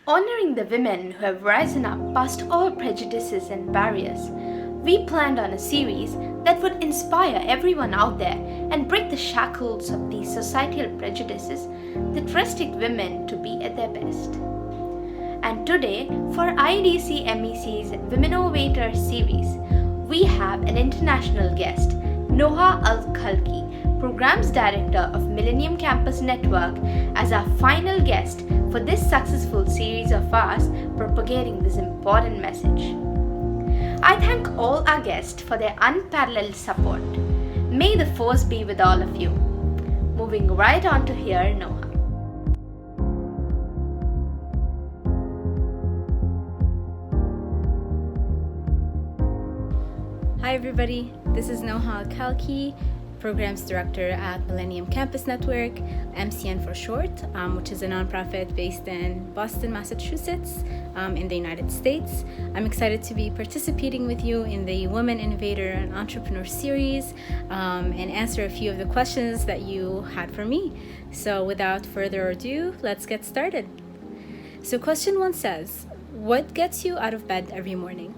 Honoring the women who have risen up past all prejudices and barriers, we planned on a series that would inspire everyone out there and break the shackles of these societal prejudices that restrict women to be at their best. And today, for IEDC MEC's Womennovators series, we have an international guest, Noha Al Khalqi, Programs Director of Millennium Campus Network, as our final guest for this successful series of ours propagating this important message. I thank all our guests for their unparalleled support. May the force be with all of you. Moving right on to hear Noha. Hi everybody, this is Noha Al Khalqi, Programs Director at Millennium Campus Network, MCN for short, which is a nonprofit based in Boston, Massachusetts, in the United States. I'm excited to be participating with you in the Women Innovator and Entrepreneur series and answer a few of the questions that you had for me. So without further ado, let's get started. So question 1 says, what gets you out of bed every morning?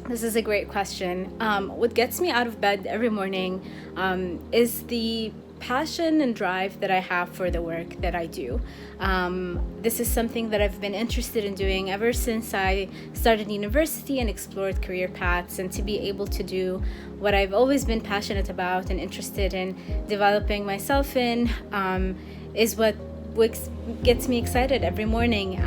This is a great question. What gets me out of bed every morning is the passion and drive that I have for the work that I do. This is something that I've been interested in doing ever since I started university and explored career paths, and to be able to do what I've always been passionate about and interested in developing myself in is what gets me excited every morning.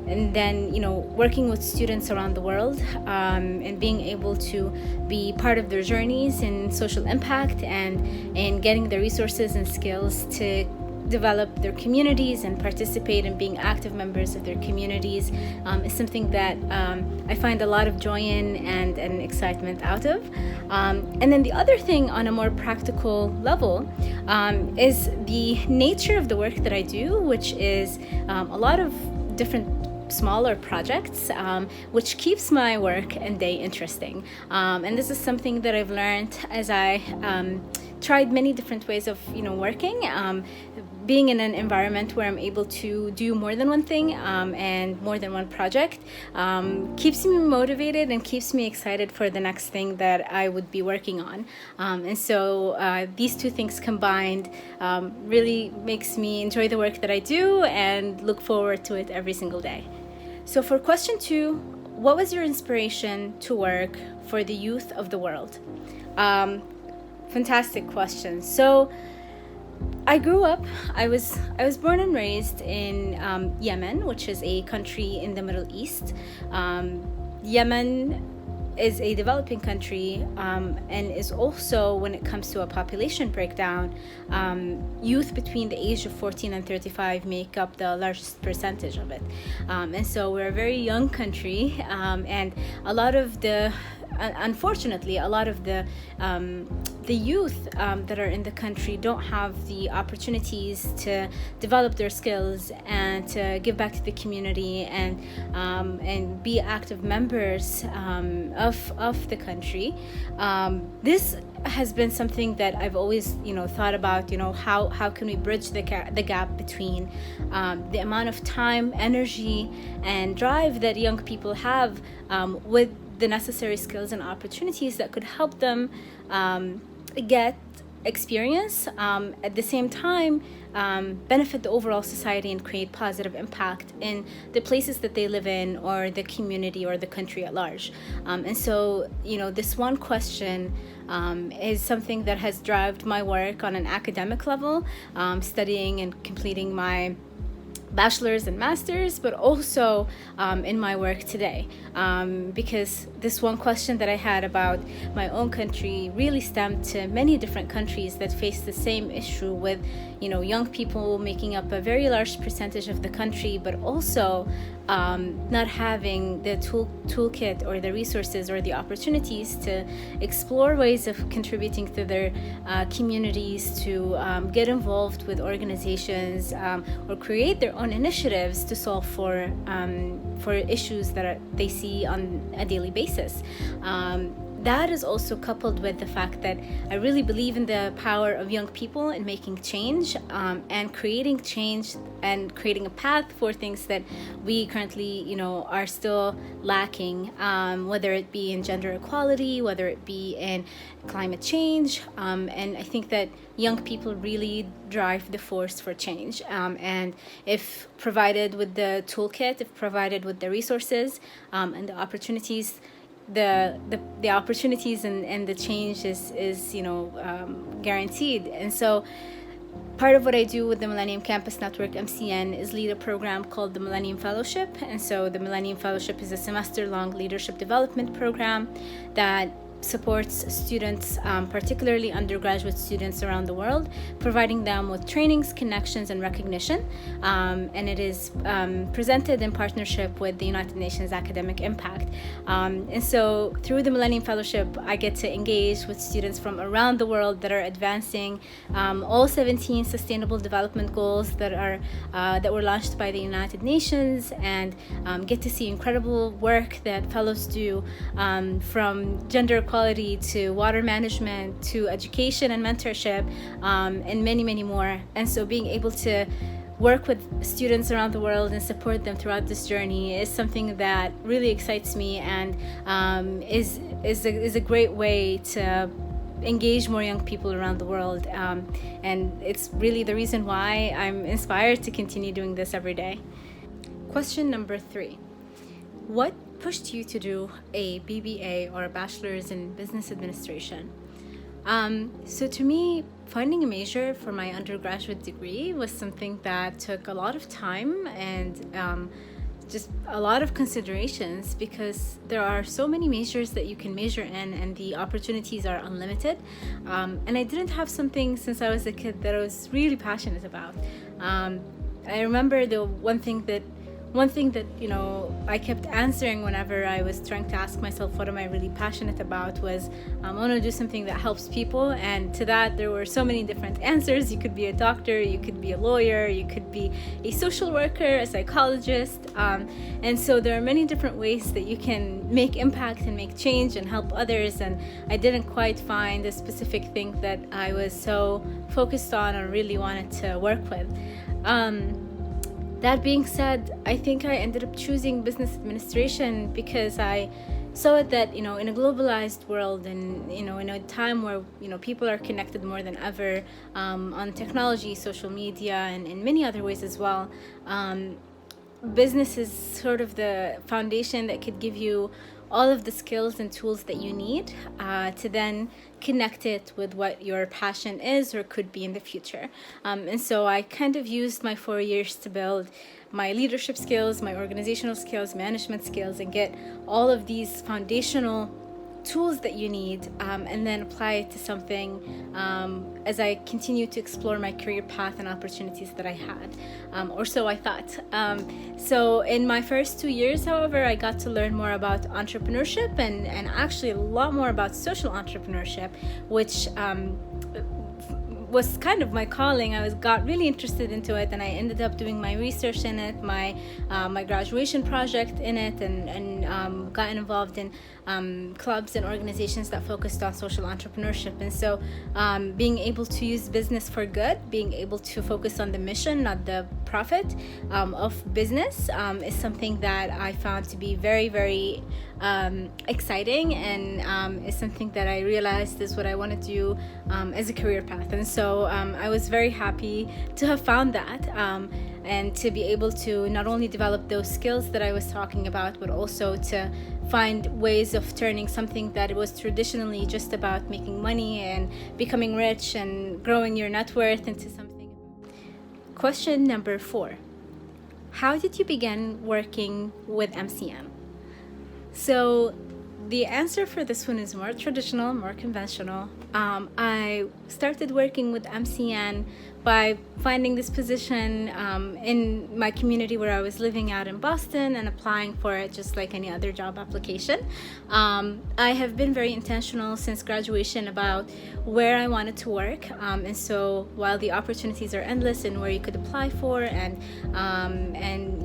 And then, working with students around the world and being able to be part of their journeys in social impact and getting the resources and skills to develop their communities and participate in being active members of their communities is something that I find a lot of joy in and excitement out of. And then the other thing on a more practical level is the nature of the work that I do, which is a lot of different smaller projects, which keeps my work and day interesting. And this is something that I've learned as I tried many different ways of working. Being in an environment where I'm able to do more than one thing and more than one project keeps me motivated and keeps me excited for the next thing that I would be working on. And so these two things combined really makes me enjoy the work that I do and look forward to it every single day. So for question 2, what was your inspiration to work for the youth of the world? Fantastic question. So I grew up, I was born and raised in Yemen, which is a country in the Middle East. Yemen is a developing country and is also, when it comes to a population breakdown, youth between the age of 14 and 35 make up the largest percentage of it. And so we're a very young country, and a lot of the unfortunately, a lot of the youth that are in the country don't have the opportunities to develop their skills and to give back to the community and be active members of the country. This has been something that I've always thought about. How can we bridge the gap between the amount of time, energy, and drive that young people have with the necessary skills and opportunities that could help them get experience, at the same time benefit the overall society and create positive impact in the places that they live in or the community or the country at large. And so this one question is something that has driven my work on an academic level, studying and completing my bachelor's and master's, but also in my work today, because this one question that I had about my own country really stemmed to many different countries that face the same issue with young people making up a very large percentage of the country, but also not having the toolkit or the resources or the opportunities to explore ways of contributing to their communities, to get involved with organizations or create their own initiatives to solve for issues that they see on a daily basis. that is also coupled with the fact that I really believe in the power of young people in making change, and creating change and creating a path for things that we currently, are still lacking, whether it be in gender equality, whether it be in climate change. And I think that young people really drive the force for change. And if provided with the toolkit, if provided with the resources and the opportunities, the opportunities and the change is guaranteed. And so part of what I do with the Millennium Campus Network MCN is lead a program called the Millennium Fellowship. And so the Millennium Fellowship is a semester-long leadership development program that supports students, particularly undergraduate students around the world, providing them with trainings, connections, and recognition. And it is presented in partnership with the United Nations Academic Impact. And so through the Millennium Fellowship, I get to engage with students from around the world that are advancing all 17 Sustainable Development Goals that were launched by the United Nations, and get to see incredible work that fellows do, from gender equality to water management to education and mentorship, and many, many more. And so being able to work with students around the world and support them throughout this journey is something that really excites me, and is a great way to engage more young people around the world. And it's really the reason why I'm inspired to continue doing this every day. Question number 3. What pushed you to do a BBA, or a Bachelor's in Business Administration? So to me, finding a major for my undergraduate degree was something that took a lot of time and just a lot of considerations, because there are so many majors that you can major in and the opportunities are unlimited. And I didn't have something since I was a kid that I was really passionate about. I remember the one thing that I kept answering whenever I was trying to ask myself what am I really passionate about was, I want to do something that helps people. And to that, there were so many different answers. You could be a doctor, you could be a lawyer, you could be a social worker, a psychologist. And so there are many different ways that you can make impact and make change and help others. And I didn't quite find a specific thing that I was so focused on or really wanted to work with. That being said, I think I ended up choosing business administration because I saw it that, in a globalized world and, in a time where, people are connected more than ever on technology, social media, and in many other ways as well. Business is sort of the foundation that could give you all of the skills and tools that you need to then connect it with what your passion is or could be in the future. And so I kind of used my 4 years to build my leadership skills, my organizational skills, management skills, and get all of these foundational tools that you need, and then apply it to something as I continue to explore my career path and opportunities that I had, or so I thought. So in my first 2 years, however, I got to learn more about entrepreneurship and actually a lot more about social entrepreneurship, which was kind of my calling. I got really interested into it, and I ended up doing my research in it, my graduation project in it, and got involved in clubs and organizations that focused on social entrepreneurship. And so being able to use business for good, being able to focus on the mission, not the profit of business, is something that I found to be very, very exciting, and is something that I realized is what I want to do as a career path. And so I was very happy to have found that, and to be able to not only develop those skills that I was talking about, but also to find ways of turning something that was traditionally just about making money and becoming rich and growing your net worth into something. Question number 4. How did you begin working with MCN? So the answer for this one is more traditional, more conventional. I started working with MCN by finding this position in my community where I was living out in Boston and applying for it just like any other job application. I have been very intentional since graduation about where I wanted to work, and so while the opportunities are endless and where you could apply for and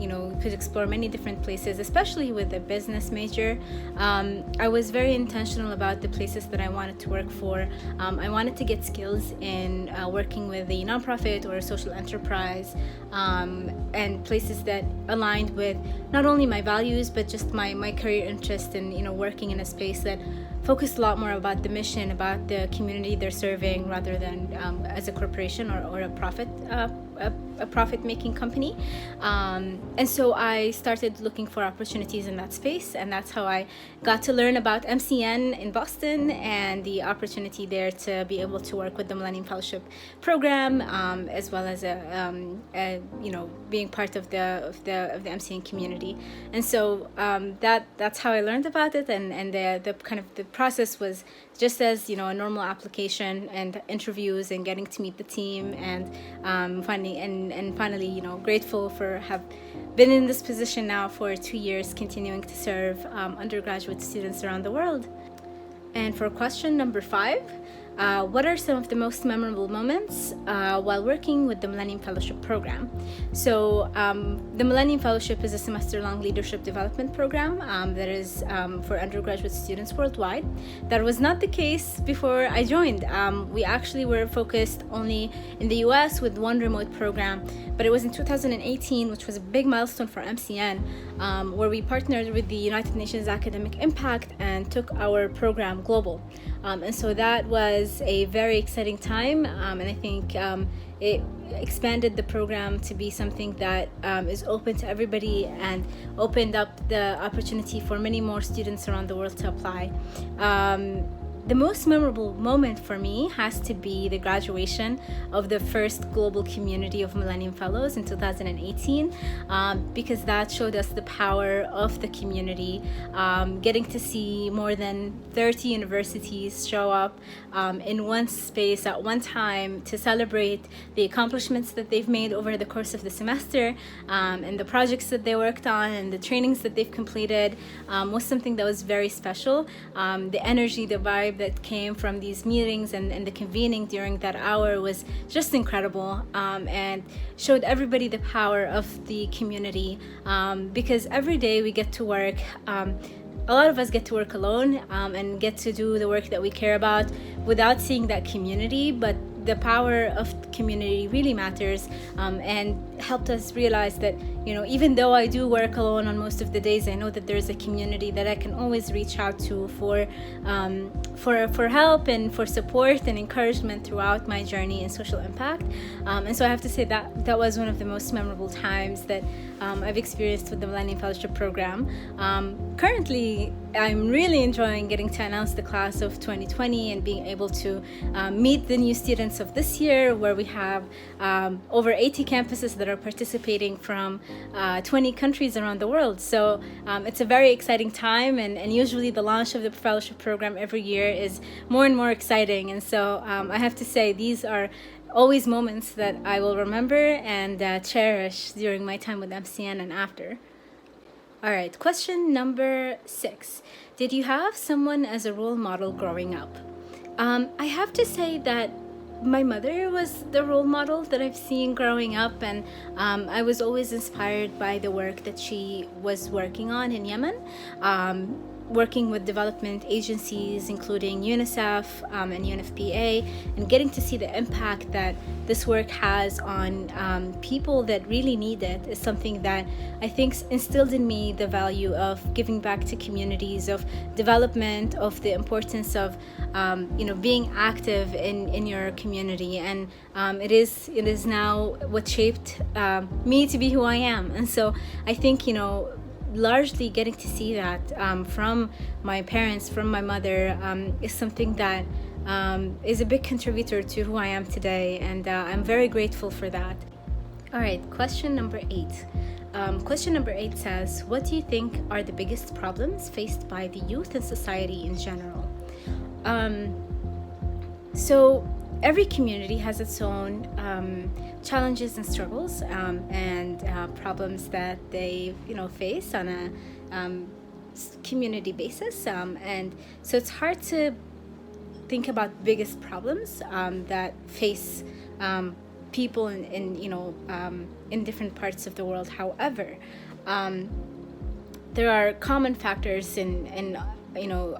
you could explore many different places, especially with a business major, I was very intentional about the places that I wanted to work for. I wanted to get skills in working with a nonprofit or a social enterprise, and places that aligned with not only my values but just my career interest in working in a space that focused a lot more about the mission, about the community they're serving, rather than as a corporation or a profit-making company. And so I started looking for opportunities in that space, and that's how I got to learn about MCN in Boston and the opportunity there to be able to work with the Millennium Fellowship program, as well as being part of the MCN community. And so that's how I learned about it, and the kind of the process was just as a normal application and interviews and getting to meet the team and finally grateful for have been in this position now for 2 years, continuing to serve undergraduate students around the world. And for question number 5, what are some of the most memorable moments while working with the Millennium Fellowship program? So the Millennium Fellowship is a semester-long leadership development program that is for undergraduate students worldwide. That was not the case before I joined. We actually were focused only in the US with one remote program, but it was in 2018, which was a big milestone for MCN, where we partnered with the United Nations Academic Impact and took our program global. And so that was a very exciting time, and I think it expanded the program to be something that is open to everybody and opened up the opportunity for many more students around the world to apply. The most memorable moment for me has to be the graduation of the first global community of Millennium Fellows in 2018, because that showed us the power of the community, getting to see more than 30 universities show up in one space at one time to celebrate the accomplishments that they've made over the course of the semester, and the projects that they worked on and the trainings that they've completed was something that was very special. The energy, the vibe that came from these meetings and the convening during that hour was just incredible, and showed everybody the power of the community, because every day we get to work, a lot of us get to work alone and get to do the work that we care about without seeing that community, but the power of community really matters, and helped us realize that even though I do work alone on most of the days, I know that there's a community that I can always reach out to for help and for support and encouragement throughout my journey in social impact. And so I have to say that was one of the most memorable times that I've experienced with the Millennium Fellowship program. Currently, I'm really enjoying getting to announce the class of 2020 and being able to meet the new students of this year, where we have over 80 campuses that are participating from 20 countries around the world. So it's a very exciting time, and usually the launch of the fellowship program every year is more and more exciting. And so I have to say, these are always moments that I will remember and cherish during my time with MCN and after. All right, question number 6. Did you have someone as a role model growing up? I have to say that my mother was the role model that I've seen growing up, and I was always inspired by the work that she was working on in Yemen, working with development agencies including UNICEF and UNFPA, and getting to see the impact that this work has on people that really need it is something that I think instilled in me the value of giving back to communities, of development, of the importance of being active in your community. And it is now what shaped me to be who I am. And so I think largely getting to see that from my parents, from my mother, is something that is a big contributor to who I am today, and I'm very grateful for that. All right, question number 8. Question number 8 says, what do you think are the biggest problems faced by the youth and society in general? So every community has its own challenges and struggles and problems that they face on a community basis, and so it's hard to think about biggest problems that face people in different parts of the world. However, there are common factors in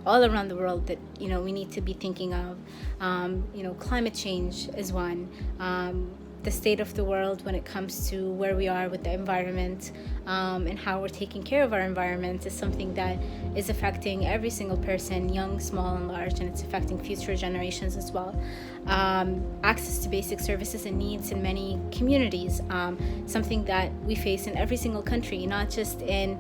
all around the world that we need to be thinking of. Climate change is one. The state of the world when it comes to where we are with the environment and how we're taking care of our environment is something that is affecting every single person, young, small, and large, and it's affecting future generations as well. Access to basic services and needs in many communities, something that we face in every single country, not just in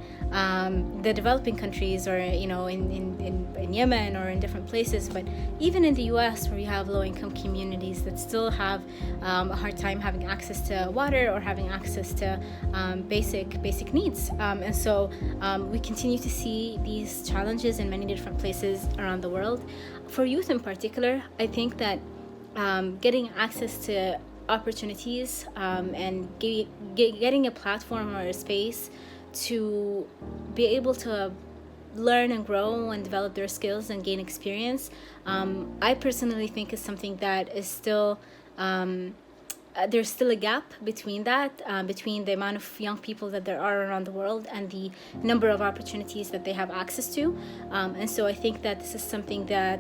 the developing countries or in Yemen or in different places, but even in the US, where you have low-income communities that still have a hard time having access to water or having access to basic needs. And so we continue to see these challenges in many different places around the world. For youth in particular, I think that getting access to opportunities and getting a platform or a space to be able to learn and grow and develop their skills and gain experience, I personally think is something that is still there's still a gap between that, between the amount of young people that there are around the world and the number of opportunities that they have access to. And so I think that this is something that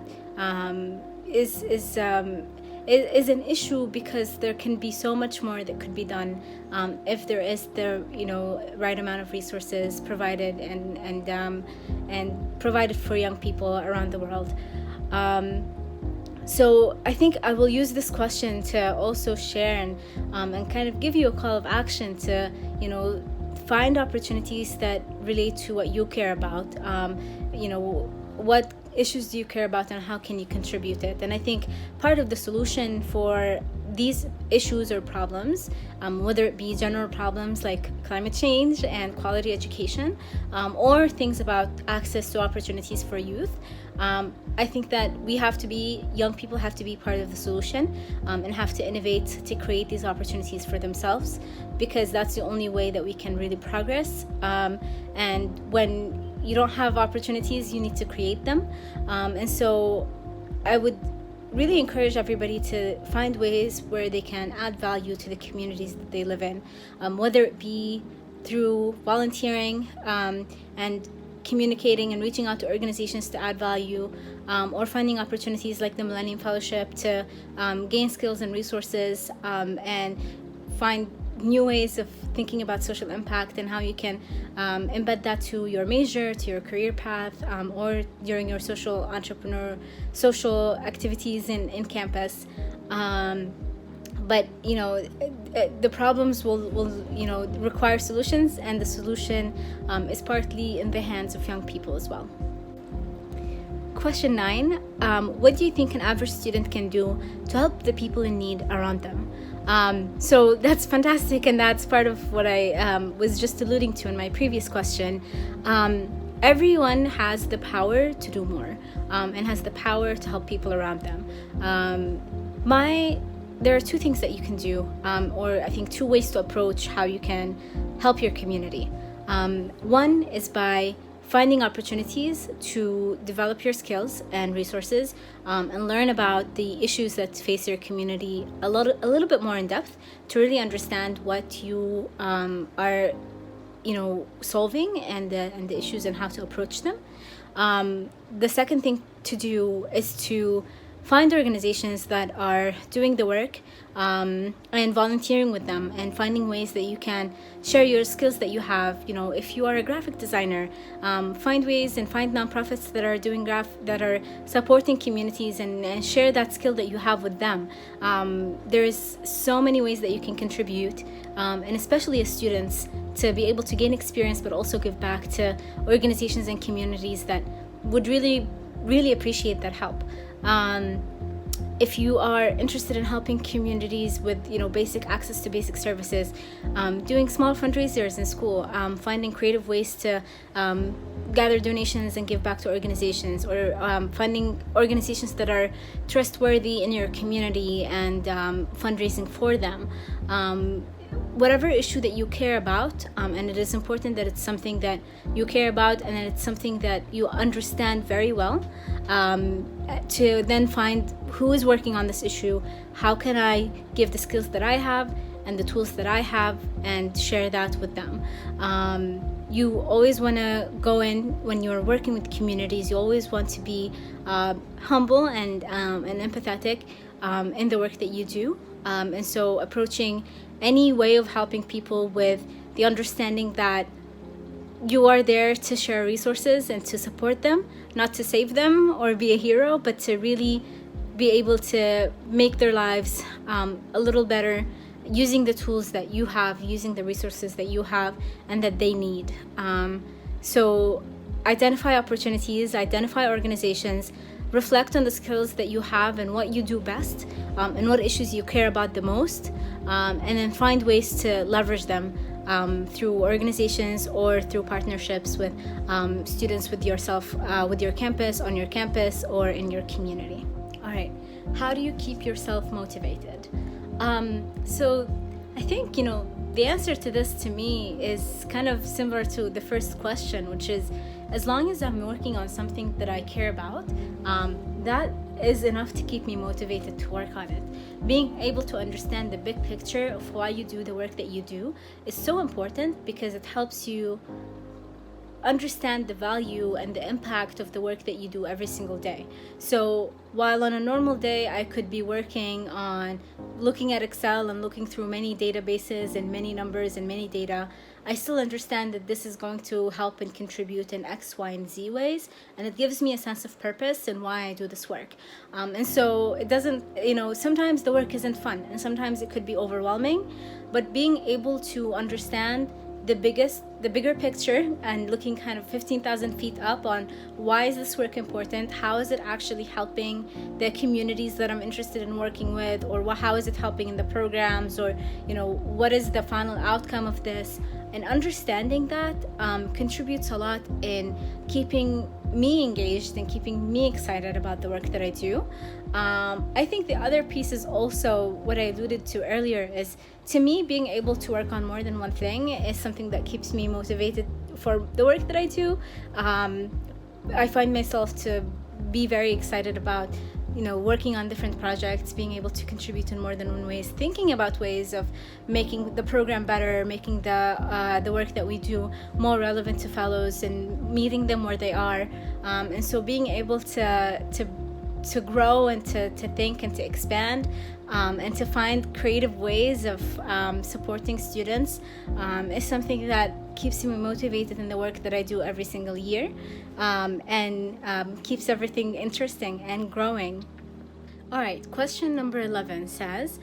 is an issue, because there can be so much more that could be done if there is the right amount of resources provided and provided for young people around the world. So I think I will use this question to also share and kind of give you a call of action to find opportunities that relate to what you care about. What issues do you care about and how can you contribute it? And I think part of the solution for these issues or problems, whether it be general problems like climate change and quality education, or things about access to opportunities for youth, I think that young people have to be part of the solution and have to innovate to create these opportunities for themselves, because that's the only way that we can really progress. And when you don't have opportunities, you need to create them. And so I would really encourage everybody to find ways where they can add value to the communities that they live in, whether it be through volunteering and communicating and reaching out to organizations to add value, or finding opportunities like the Millennium Fellowship to gain skills and resources and find new ways of thinking about social impact and how you can embed that to your major, to your career path, or during your social activities in campus. But the problems will require solutions, and the solution is partly in the hands of young people as well. Question 9, what do you think an average student can do to help the people in need around them? So that's fantastic, and that's part of what I was just alluding to in my previous question. Everyone has the power to do more and has the power to help people around them. There are two things that you can do, or I think two ways to approach how you can help your community. One is by finding opportunities to develop your skills and resources and learn about the issues that face your community a little bit more in depth, to really understand what you are solving and the issues and how to approach them. The second thing to do is to find organizations that are doing the work and volunteering with them, and finding ways that you can share your skills that you have. If you are a graphic designer, find ways and find nonprofits that are doing that are supporting communities, and share that skill that you have with them. There's so many ways that you can contribute, and especially as students, to be able to gain experience but also give back to organizations and communities that would really, really appreciate that help. If you are interested in helping communities with basic access to basic services, doing small fundraisers in school, finding creative ways to gather donations and give back to organizations, or funding organizations that are trustworthy in your community and fundraising for them. Whatever issue that you care about, and it is important that it's something that you care about and that it's something that you understand very well, to then find who is working on this issue, how can I give the skills that I have and the tools that I have and share that with them. You always want to go in when you're working with communities, you always want to be humble and empathetic in the work that you do. And so approaching any way of helping people with the understanding that you are there to share resources and to support them, not to save them or be a hero, but to really be able to make their lives a little better using the tools that you have, using the resources that you have and that they need. So identify opportunities, identify organizations, reflect on the skills that you have and what you do best, and what issues you care about the most, and then find ways to leverage them through organizations or through partnerships with students, with yourself, with your campus, on your campus, or in your community. All right, how do you keep yourself motivated? So I think, the answer to this to me is kind of similar to the first question, which is, as long as I'm working on something that I care about, that is enough to keep me motivated to work on it. Being able to understand the big picture of why you do the work that you do is so important, because it helps you understand the value and the impact of the work that you do every single day. So while on a normal day I could be working on looking at Excel and looking through many databases and many numbers and many data, I still understand that this is going to help and contribute in X, Y, and Z ways, and it gives me a sense of purpose and why I do this work. And so it doesn't, sometimes the work isn't fun and sometimes it could be overwhelming, but being able to understand the bigger picture and looking kind of 15,000 feet up on why is this work important, how is it actually helping the communities that I'm interested in working with, or how is it helping in the programs, or what is the final outcome of this, and understanding that contributes a lot in keeping me engaged and keeping me excited about the work that I do. I think the other piece is also what I alluded to earlier, is to me being able to work on more than one thing is something that keeps me motivated for the work that I do. I find myself to be very excited about working on different projects, being able to contribute in more than one ways, thinking about ways of making the program better, making the work that we do more relevant to fellows and meeting them where they are. And so being able to grow and to think and to expand, and to find creative ways of supporting students is something that keeps me motivated in the work that I do every single year, and keeps everything interesting and growing. All right, question number 11 says,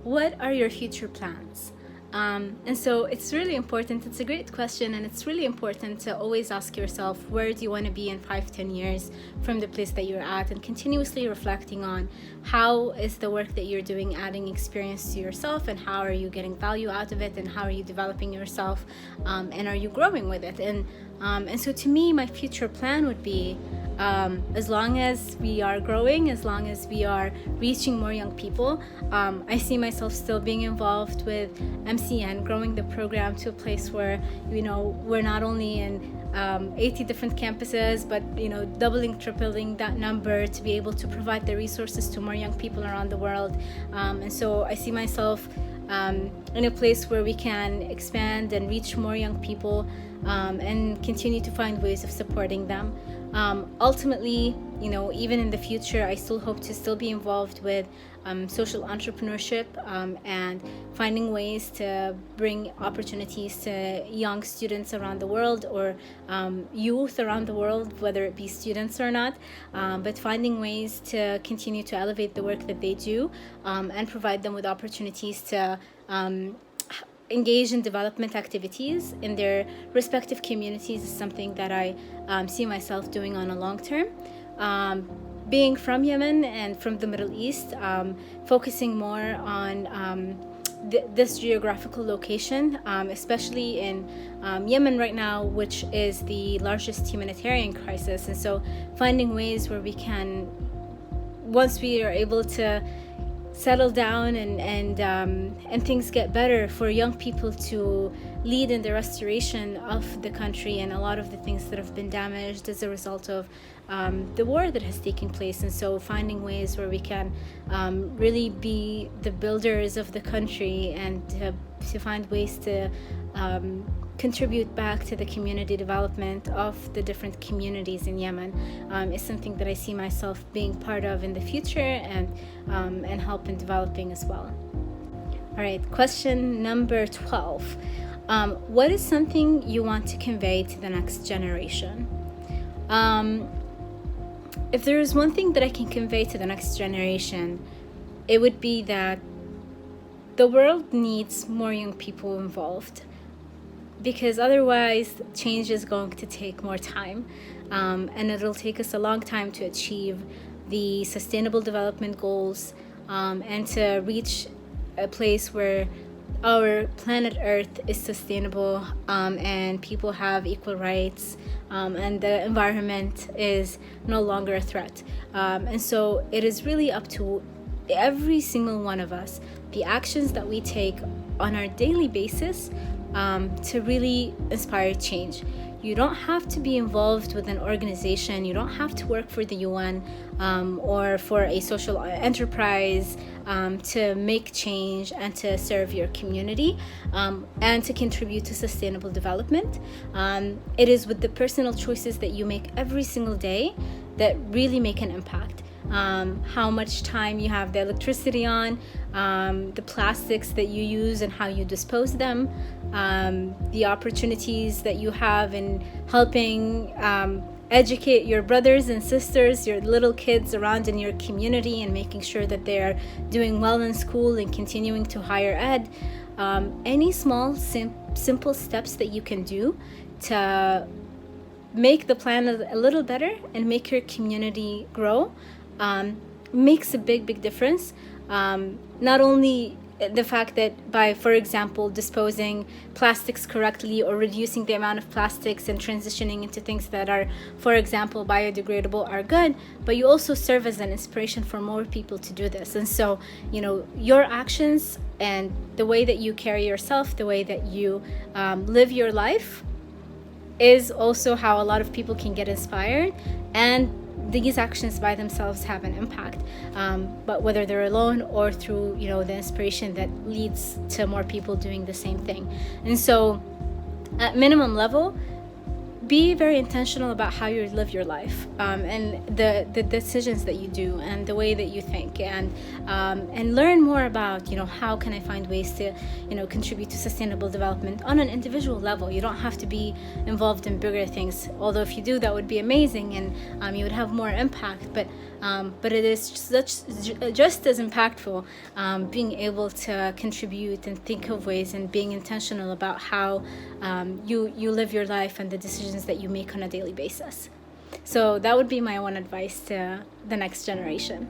what are your future plans? And so it's really important. It's a great question, and it's really important to always ask yourself, where do you want to be in 5-10 years from the place that you're at, and continuously reflecting on how is the work that you're doing adding experience to yourself, and how are you getting value out of it, and how are you developing yourself, and are you growing with it. And so to me, my future plan would be, as long as we are growing, as long as we are reaching more young people, I see myself still being involved with MCN, growing the program to a place where we're not only in 80 different campuses, but doubling, tripling that number to be able to provide the resources to more young people around the world. And so I see myself in a place where we can expand and reach more young people, and continue to find ways of supporting them. Ultimately, even in the future, I still hope to still be involved with social entrepreneurship, and finding ways to bring opportunities to young students around the world, or youth around the world, whether it be students or not, but finding ways to continue to elevate the work that they do, and provide them with opportunities to engage in development activities in their respective communities is something that I see myself doing on a long term. Being from Yemen and from the Middle East, focusing more on this geographical location, especially in Yemen right now, which is the largest humanitarian crisis. And so finding ways where we can, once we are able to settle down and things get better, for young people to lead in the restoration of the country and a lot of the things that have been damaged as a result of the war that has taken place. And so finding ways where we can really be the builders of the country and to find ways to contribute back to the community development of the different communities in Yemen is something that I see myself being part of in the future and help in developing as well. All right, question number 12. What is something you want to convey to the next generation? If there is one thing that I can convey to the next generation, it would be that the world needs more young people involved, because otherwise change is going to take more time, and it'll take us a long time to achieve the sustainable development goals and to reach a place where our planet Earth is sustainable and people have equal rights and the environment is no longer a threat. And so it is really up to every single one of us, the actions that we take on our daily basis to really inspire change. You don't have to be involved with an organization. You don't have to work for the UN or for a social enterprise to make change and to serve your community and to contribute to sustainable development. It is with the personal choices that you make every single day that really make an impact. How much time you have the electricity on, the plastics that you use and how you dispose them, the opportunities that you have in helping educate your brothers and sisters, your little kids around in your community, and making sure that they are doing well in school and continuing to higher ed. Any small, simple steps that you can do to make the planet a little better and make your community grow makes a big difference. Not only the fact that by, for example, disposing plastics correctly or reducing the amount of plastics and transitioning into things that are, for example, biodegradable are good, but you also serve as an inspiration for more people to do this. And so, you know, your actions and the way that you carry yourself, the way that you live your life is also how a lot of people can get inspired, and these actions by themselves have an impact, but whether they're alone or through, you know, the inspiration that leads to more people doing the same thing. And so at minimum level, be very intentional about how you live your life and the decisions that you do and the way that you think, and learn more about, you know, how can I find ways to, you know, contribute to sustainable development on an individual level. You don't have to be involved in bigger things, although if you do, that would be amazing, and you would have more impact. But it is just as impactful being able to contribute and think of ways and being intentional about how you live your life and the decisions that you make on a daily basis. So that would be my one advice to the next generation.